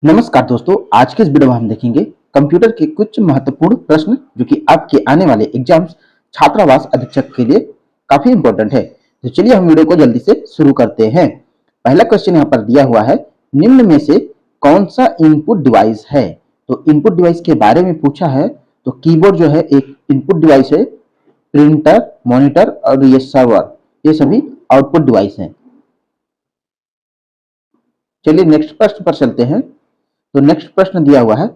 नमस्कार दोस्तों, आज के इस वीडियो में हम देखेंगे कंप्यूटर के कुछ महत्वपूर्ण प्रश्न जो कि आपके आने वाले एग्जाम्स छात्रावास अधीक्षक के लिए काफी इंपॉर्टेंट है। तो चलिए हम वीडियो को जल्दी से शुरू करते हैं। पहला क्वेश्चन यहाँ पर दिया हुआ है, निम्न में से कौन सा इनपुट डिवाइस है। तो इनपुट डिवाइस के बारे में पूछा है। तो कीबोर्ड जो है एक इनपुट डिवाइस है, प्रिंटर, मॉनिटर और ये सर्वर, ये सभी आउटपुट डिवाइस हैं। चलिए नेक्स्ट प्रश्न पर चलते हैं। तो नेक्स्ट प्रश्न दिया हुआ है,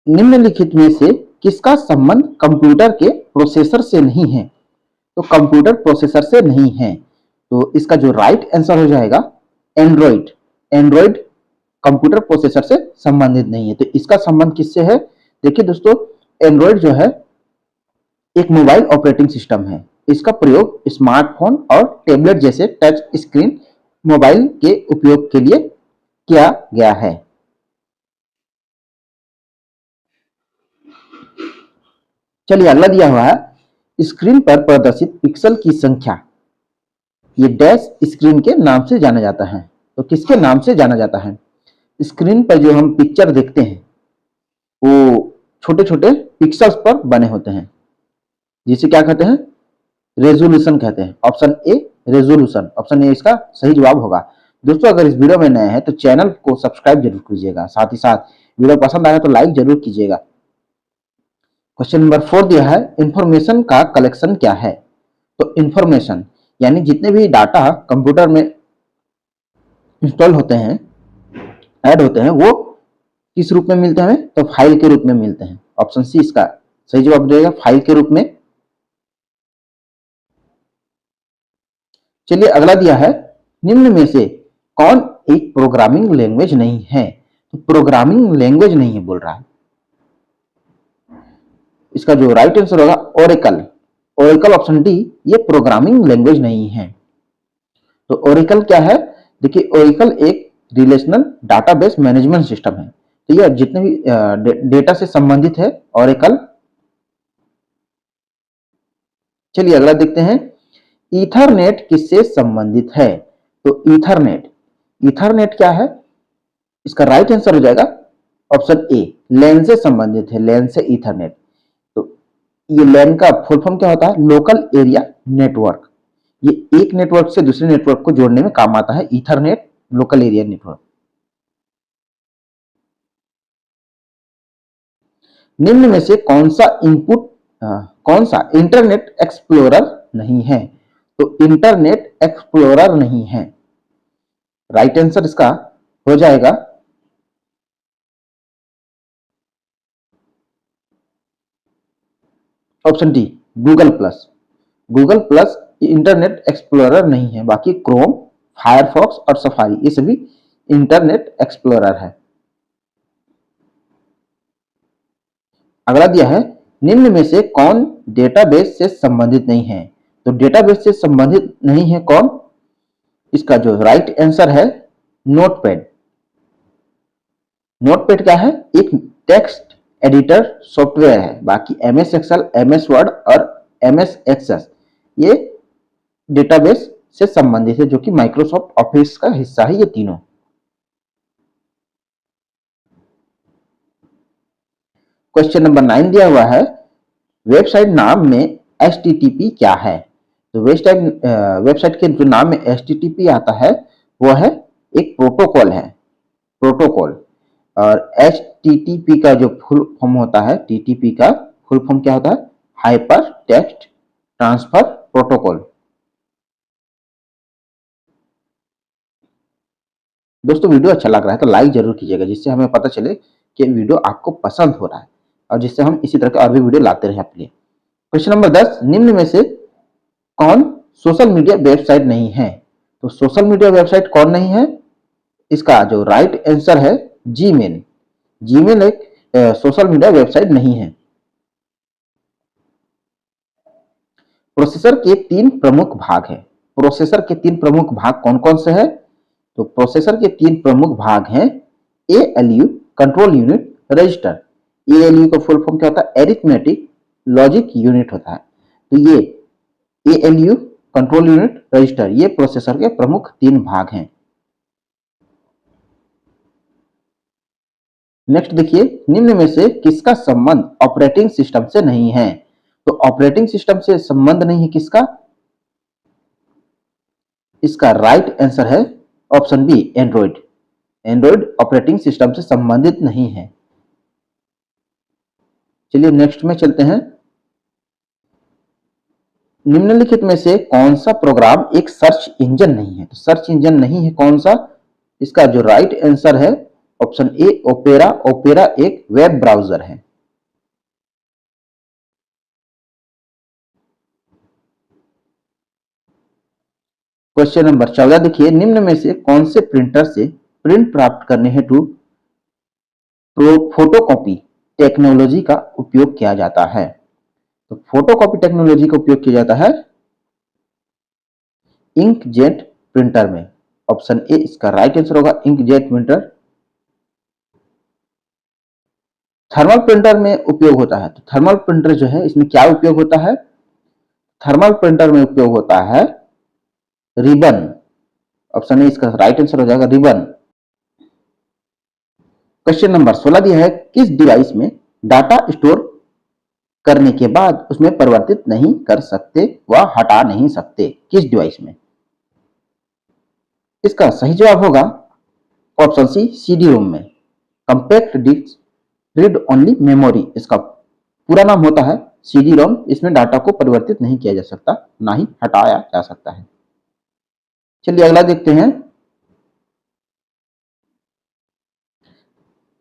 निम्नलिखित में से किसका संबंध कंप्यूटर के प्रोसेसर से नहीं है। तो कंप्यूटर प्रोसेसर से नहीं है, तो इसका जो राइट आंसर हो जाएगा एंड्रॉइड। एंड्रॉइड कंप्यूटर प्रोसेसर से संबंधित नहीं है। तो इसका संबंध किससे है? देखिए दोस्तों, एंड्रॉइड जो है एक मोबाइल ऑपरेटिंग सिस्टम है। इसका प्रयोग स्मार्टफोन और टैबलेट जैसे टच स्क्रीन मोबाइल के उपयोग के लिए किया गया है। चलिए अगला दिया हुआ है, स्क्रीन पर प्रदर्शित पिक्सल की संख्या ये डैश स्क्रीन के नाम से जाना जाता है। तो किसके नाम से जाना जाता है? स्क्रीन पर जो हम पिक्चर देखते हैं वो छोटे छोटे पिक्सल्स पर बने होते हैं, जिसे क्या कहते हैं? रेजोल्यूशन कहते हैं। Option A resolution, option A इसका सही जवाब होगा। दोस्तों अगर इस वीडियो में नए हैं तो चैनल को सब्सक्राइब जरूर कीजिएगा, साथ ही साथ वीडियो पसंद आया तो लाइक जरूर कीजिएगा। क्वेश्चन नंबर 4 दिया है, इंफॉर्मेशन का कलेक्शन क्या है। तो इंफॉर्मेशन यानी जितने भी डाटा कंप्यूटर में इंस्टॉल होते हैं, ऐड होते हैं, वो किस रूप में मिलते हैं हमें? तो फाइल के रूप में मिलते हैं। ऑप्शन सी इसका सही जवाब देगा, फाइल के रूप में। चलिए अगला दिया है, निम्न में से कौन एक प्रोग्रामिंग लैंग्वेज नहीं है। तो प्रोग्रामिंग लैंग्वेज नहीं है बोल रहा है। इसका जो राइट आंसर होगा ओरेकल। ओरेकल ऑप्शन डी, ये प्रोग्रामिंग लैंग्वेज नहीं है। तो ओरेकल क्या है? देखिए ओरेकल एक रिलेशनल डाटाबेस मैनेजमेंट सिस्टम है। तो यह जितने भी डेटा से संबंधित है ओरेकल। चलिए अगला देखते हैं, ईथरनेट किससे संबंधित है। तो ईथरनेट, ईथरनेट क्या है? इसका राइट आंसर हो जाएगा ऑप्शन ए, लैन से संबंधित है। लैन से ईथरनेट। तो ये लैन का फुल फॉर्म क्या होता है? Local area network. ये एक नेटवर्क से दूसरे नेटवर्क को जोड़ने में काम आता है ईथरनेट, लोकल एरिया नेटवर्क। निम्न में से कौन सा इंटरनेट एक्सप्लोरर नहीं है। तो इंटरनेट एक्सप्लोरर नहीं है। राइट आंसर इसका हो जाएगा option D, Google plus. Google plus internet explorer नहीं है, बाकी क्रोम, फायरफॉक्स और सफारी ये सभी इंटरनेट एक्सप्लोरर है। अगला दिया है, निम्न में से कौन डेटाबेस से संबंधित नहीं है। तो डेटाबेस से संबंधित नहीं है कौन? इसका जो राइट आंसर है नोटपैड। नोटपैड क्या है? एक टेक्स्ट एडिटर सॉफ्टवेयर है। बाकी एमएस एक्सेल, एमएस वर्ड और एमएस एक्सेस ये डेटाबेस से संबंधित है, जो कि माइक्रोसॉफ्ट ऑफिस का हिस्सा है ये तीनों। क्वेश्चन नंबर 9 दिया हुआ है, वेबसाइट नाम में HTTP क्या है। तो वेबसाइट के जो नाम में HTTP आता है वो है एक प्रोटोकॉल है, प्रोटोकॉल। और HTTP का जो फुल फॉर्म होता है, TTP का फुल फॉर्म क्या होता है? Hyper text transfer protocol. दोस्तों वीडियो अच्छा लग रहा है तो लाइक जरूर कीजिएगा, जिससे हमें पता चले कि वीडियो आपको पसंद हो रहा है और जिससे हम इसी तरह के और भी वीडियो लाते रहे आपके लिए। क्वेश्चन नंबर 10, निम्न में से कौन सोशल मीडिया वेबसाइट नहीं है। तो सोशल मीडिया वेबसाइट कौन नहीं है? इसका जो राइट आंसर है जीमेल। जीमेल एक सोशल मीडिया वेबसाइट नहीं है। प्रोसेसर के 3 प्रमुख भाग हैं। प्रोसेसर के 3 प्रमुख भाग कौन कौन से हैं? तो प्रोसेसर के 3 प्रमुख भाग हैं ALU, control unit, register. ALU का फुल फॉर्म क्या होता है? एरिथमेटिक लॉजिक यूनिट होता है। तो ये ALU, कंट्रोल यूनिट, रजिस्टर, ये प्रोसेसर के प्रमुख 3 भाग हैं। नेक्स्ट देखिए, निम्न में से किसका संबंध ऑपरेटिंग सिस्टम से नहीं है? तो ऑपरेटिंग सिस्टम से संबंध नहीं है किसका? इसका राइट आंसर है option B, Android. Android operating system से संबंधित नहीं है। चलिए नेक्स्ट में चलते हैं। निम्नलिखित में से कौन सा प्रोग्राम एक सर्च इंजन नहीं है? तो सर्च इंजन नहीं है कौन सा? इसका जो राइट आंसर है ऑप्शन ए, ओपेरा। ओपेरा एक वेब ब्राउजर है। क्वेश्चन नंबर 14 देखिए, निम्न में से कौन से प्रिंटर से प्रिंट प्राप्त करने हेतु फोटोकॉपी टेक्नोलॉजी का उपयोग किया जाता है? तो फोटोकॉपी टेक्नोलॉजी का उपयोग किया जाता है इंकजेट प्रिंटर में। ऑप्शन ए इसका राइट आंसर होगा, इंकजेट प्रिंटर। थर्मल प्रिंटर में उपयोग होता है। तो थर्मल प्रिंटर जो है इसमें क्या उपयोग होता है? थर्मल प्रिंटर में उपयोग होता है रिबन। ऑप्शन ए इसका राइट आंसर हो जाएगा, रिबन। क्वेश्चन नंबर 16 दिया है, किस डिवाइस में डाटा स्टोर करने के बाद उसमें परिवर्तित नहीं कर सकते व हटा नहीं सकते? किस डिवाइस में? इसका सही जवाब होगा ऑप्शन सी, सीडी रोम में। Compact disc read only memory इसका पूरा नाम होता है सीडी रोम। इसमें डाटा को परिवर्तित नहीं किया जा सकता, ना ही हटाया जा सकता है। चलिए अगला देखते हैं।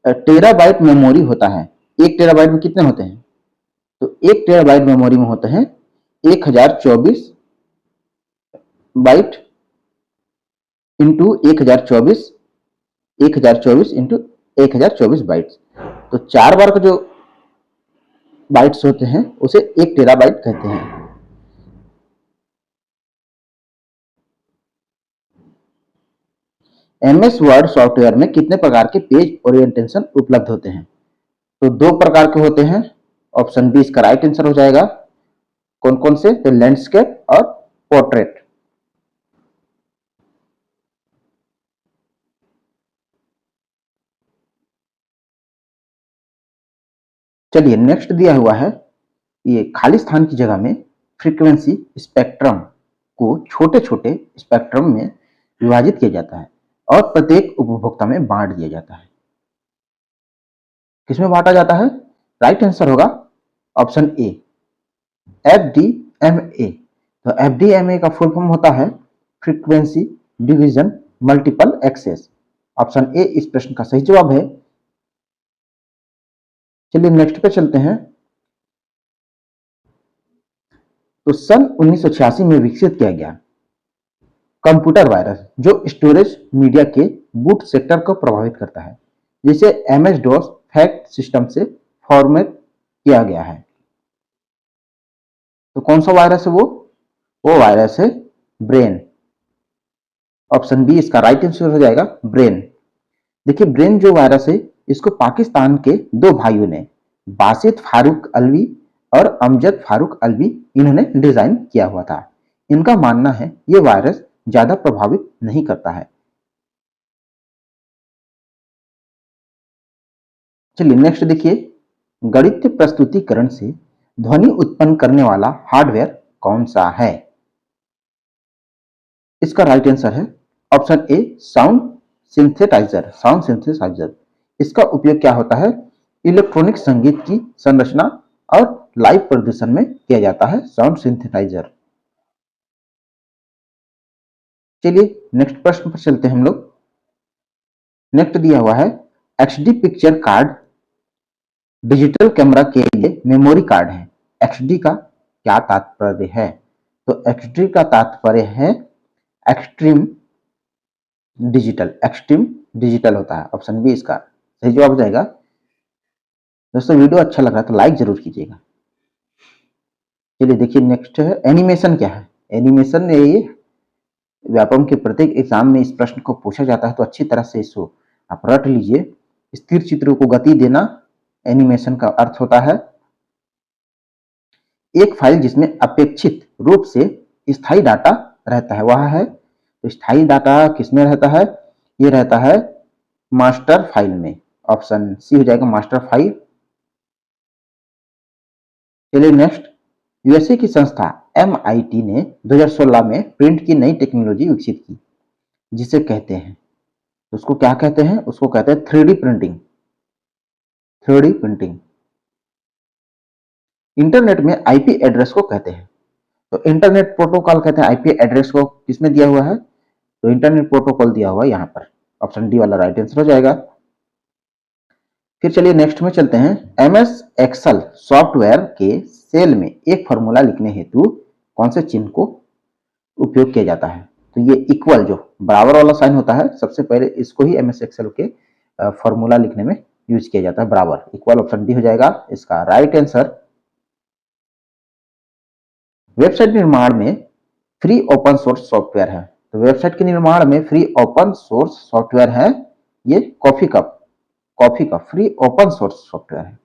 टेराबाइट मेमोरी होता है। 1 टेराबाइट में कितने होते हैं? तो 1 टेराबाइट मेमोरी में होते हैं 1024 बाइट इंटू 1024 इंटू 1024 बाइट्स। तो 4 बार का जो बाइट्स होते हैं उसे 1 टेराबाइट कहते हैं। MS वर्ड सॉफ्टवेयर में कितने प्रकार के पेज ओरिएंटेशन उपलब्ध होते हैं? तो 2 प्रकार के होते हैं। ऑप्शन बी इसका राइट आंसर हो जाएगा। कौन कौन से? तो लैंडस्केप और पोर्ट्रेट। चलिए नेक्स्ट दिया हुआ है, ये खाली स्थान की जगह में फ्रीक्वेंसी स्पेक्ट्रम को छोटे छोटे स्पेक्ट्रम में विभाजित किया जाता है और प्रत्येक उपभोक्ता में बांट दिया जाता है। किसमें बांटा जाता है? राइट आंसर होगा ऑप्शन ए, FDMA। तो FDMA का फुल फॉर्म होता है frequency division multiple access. Option A इस प्रश्न का सही जवाब है। चलिए नेक्स्ट पे चलते हैं। तो सन 1986 में विकसित किया गया कंप्यूटर वायरस जो स्टोरेज मीडिया के बूट सेक्टर को प्रभावित करता है, जिसे MS DOS फैक्ट सिस्टम से फॉर्मेट किया गया है। तो कौन सा वायरस है वो वायरस है ब्रेन। ऑप्शन बी इसका राइट आंसर हो जाएगा, ब्रेन। देखिए ब्रेन जो वायरस है इसको पाकिस्तान के 2 भाइयों ने, बासित फारूक अलवी और अमजद फारूक अलवी, इन्होंने डिजाइन किया हुआ था। इनका मानना है ये वायरस ज्यादा प्रभावित नहीं करता है। चलिए नेक्स्ट देखिए, गणितीय प्रस्तुतिकरण से ध्वनि उत्पन्न करने वाला हार्डवेयर कौन सा है? इसका राइट आंसर है option A, sound synthesizer. Sound synthesizer इसका उपयोग क्या होता है? इलेक्ट्रॉनिक संगीत की संरचना और लाइव प्रदर्शन में किया जाता है साउंड सिंथेसाइजर। चलिए नेक्स्ट प्रश्न पर चलते हैं हम लोग। नेक्स्ट दिया हुआ है, HD picture card digital camera के लिए मेमोरी कार्ड है। XD का क्या तात्पर्य है? तो XD का तात्पर्य है एक्सट्रीम डिजिटल। एक्सट्रीम डिजिटल होता है। ऑप्शन बी इसका सही जवाब हो जाएगा। दोस्तों वीडियो अच्छा लग रहा है तो लाइक जरूर कीजिएगा। चलिए देखिए नेक्स्ट है, एनिमेशन क्या है? एनिमेशन में ये व्यापम के प्रत्येक एग्जाम में इस प्रश्न को पूछा जाता है, तो अच्छी तरह से इसको आप रट लीजिए। स्थिर चित्रों को गति देना एनिमेशन का अर्थ होता है। एक फाइल जिसमें अपेक्षित रूप से स्थायी डाटा रहता है वह है, तो स्थायी डाटा किसमें रहता है, ये रहता है मास्टर फाइल में। ऑप्शन सी हो जाएगा मास्टर फाइल। चलिए नेक्स्ट, यूएसए की संस्था MIT ने 2016 में प्रिंट की नई टेक्नोलॉजी विकसित की जिसे कहते हैं, उसको क्या कहते हैं, उसको कहते हैं 3D printing. 3D printing. Internet में आईपी एड्रेस को कहते हैं, तो इंटरनेट प्रोटोकॉल कहते हैं आईपी एड्रेस को, किसमें दिया हुआ है, तो इंटरनेट प्रोटोकॉल दिया हुआ है यहाँ पर। ऑप्शन डी वाला राइट आंसर हो जाएगा। फिर चलिए नेक्स्ट में चलते हैं। MS एक्सेल सॉफ्टवेयर के सेल में एक फॉर्मूला लिखने हेतु कौन से चिन्ह को उपयोग किया जाता है, तो ये इक्वल जो बराबर वाला साइन होता है, सबसे पहले इसको ही MS एक्सेल के फॉर्मूला लिखने में यूज किया जाता है, बराबर इक्वल। ऑप्शन डी हो जाएगा इसका राइट आंसर। वेबसाइट निर्माण में फ्री ओपन सोर्स सॉफ्टवेयर है, तो वेबसाइट के निर्माण में फ्री ओपन सोर्स सॉफ्टवेयर है ये coffee cup free open source software है।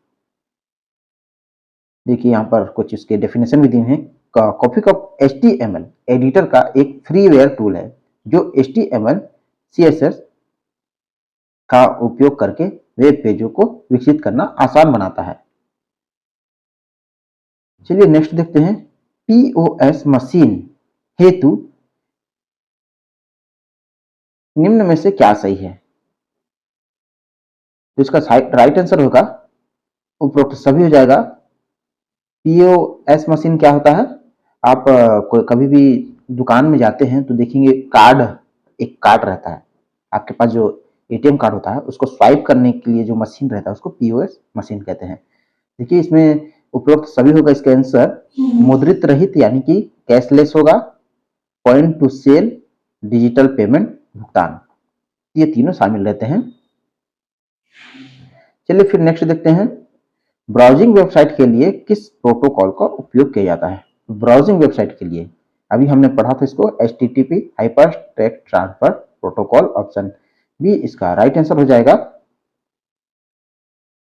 देखिए यहाँ पर कुछ इसके डेफिनेशन भी दी हैं। कॉफी कप HTML एडिटर का एक फ्रीवेयर टूल है जो HTML CSS का उपयोग करके वेब पेजों को विकसित करना आसान बनाता है। चलिए नेक्स्ट देखते हैं। POS मशीन हेतु निम्न में से क्या सही है, तो इसका राइट आंसर होगा उपरोक्त सभी हो जाएगा। POS मशीन क्या होता है, आप कभी भी दुकान में जाते हैं तो देखेंगे एक कार्ड रहता है, आपके पास जो ATM कार्ड होता है उसको स्वाइप करने के लिए जो मशीन रहता है उसको POS मशीन कहते हैं। देखिए इसमें उपरोक्त सभी होगा, इसका आंसर मुद्रित रहित यानी कि कैशलेस होगा, point to sale, digital payment भुगतान, ये तीनों शामिल रहते हैं। चलिए फिर नेक्स्ट देखते हैं। ब्राउजिंग वेबसाइट के लिए किस प्रोटोकॉल का उपयोग किया जाता है, ब्राउजिंग वेबसाइट के लिए अभी हमने पढ़ा था इसको HTTP hypertext transfer protocol. Option B इसका राइट आंसर हो जाएगा।